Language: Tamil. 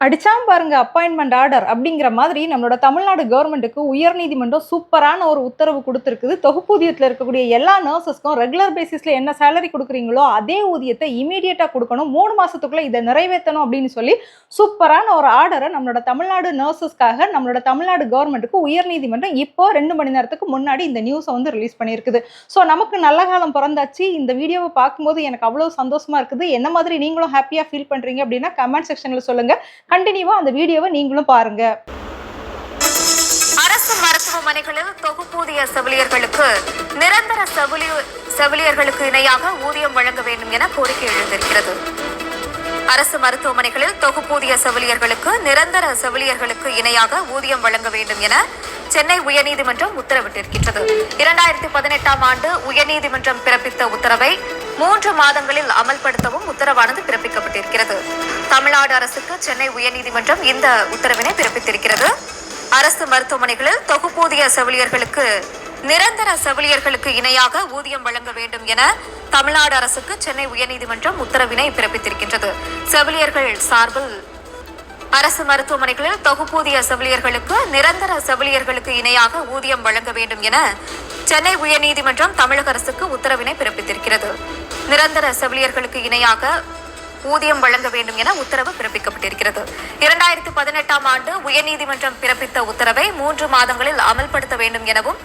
அடிச்சாம் பாருங்க அப்பாயின்மெண்ட் ஆர்டர் அப்படிங்கிற மாதிரி நம்மளோட தமிழ்நாடு கவர்மெண்ட்டுக்கு உயர்நீதிமன்றம் சூப்பரான ஒரு உத்தரவு கொடுத்துருக்குது. தொகுப்பூதியத்தில் இருக்கக்கூடிய எல்லா நர்சஸ்க்கும் ரெகுலர் பேசிஸ்ல என்ன சேலரி கொடுக்குறீங்களோ அதே ஊதியத்தை இமீடியட்டா கொடுக்கணும். 3 மாசத்துக்குள்ள இதை நிறைவேற்றணும் அப்படின்னு சொல்லி சூப்பரான ஒரு ஆர்டரை நம்மளோட தமிழ்நாடு நர்சஸ்க்காக நம்மளோட தமிழ்நாடு கவர்மெண்ட்டுக்கு உயர்நீதிமன்றம் இப்போ 2 மணி நேரத்துக்கு முன்னாடி இந்த நியூஸை வந்து ரிலீஸ் பண்ணியிருக்குது. ஸோ நமக்கு நல்ல காலம் பிறந்தாச்சு. இந்த வீடியோவை பார்க்கும்போது எனக்கு அவ்வளோ சந்தோஷமா இருக்குது. என்ன மாதிரி நீங்களும் ஹாப்பியா ஃபீல் பண்றீங்க அப்படின்னா கமெண்ட் செக்ஷன்ல சொல்லுங்க. கண்டினியூவா அந்த வீடியோவை நீங்களும் பாருங்க. அரசு மருத்துவமனைகளில் தொகுப்பூதிய செவிலியர்களுக்கு நிரந்தர செவிலியர்களுக்கு இணையாக ஊதியம் வழங்க வேண்டும் என கோரிக்கை எழுந்திருக்கிறது. அரசு மருத்துவமனைகளில் தொகுப்பூதிய செவிலியர்களுக்கு நிரந்தர செவிலியர்களுக்கு இணையாக ஊதியம் வழங்க வேண்டும் என சென்னை உயர்நீதிமன்றம் உத்தரவிட்டிருக்கிறது. 2018ஆம் ஆண்டு உயர்நீதிமன்றம் பிறப்பித்த உத்தரவை 3 மாதங்களில் அமல்படுத்தவும் உத்தரவானது பிறப்பிக்கப்பட்டிருக்கிறது. தமிழ்நாடு அரசுக்கு சென்னை உயர்நீதிமன்றம் இந்த உத்தரவினை பிறப்பித்திருக்கிறது. அரசு மருத்துவமனைகளில் தொகுப்பூதிய செவிலியர்களுக்கு நிரந்தர செவிலியர்களுக்கு இணையாக ஊதியம் வழங்க வேண்டும் என தமிழ்நாடு அரசுக்கு சென்னை உயர்நீதிமன்றம் உத்தரவினை பிறப்பித்திருக்கின்றது. செவிலியர்கள் சார்பில் அரசு மருத்துவமனைகளில் தொகுப்பூதிய செவிலியர்களுக்கு நிரந்தர செவிலியர்களுக்கு இணையாக ஊதியம் வழங்க வேண்டும் என சென்னை உயர்நீதிமன்றம் தமிழக அரசுக்கு உத்தரவினை பிறப்பித்திருக்கிறது. நிரந்தர செவிலியர்களுக்கு இணையாக ஊதியம் வழங்க வேண்டும் என உத்தரவு பிறப்பிக்கப்பட்டிருக்கிறது. 2018ஆம் ஆண்டு உயர்நீதிமன்றம் பிறப்பித்த உத்தரவை 3 மாதங்களில் அமல்படுத்த வேண்டும் எனவும்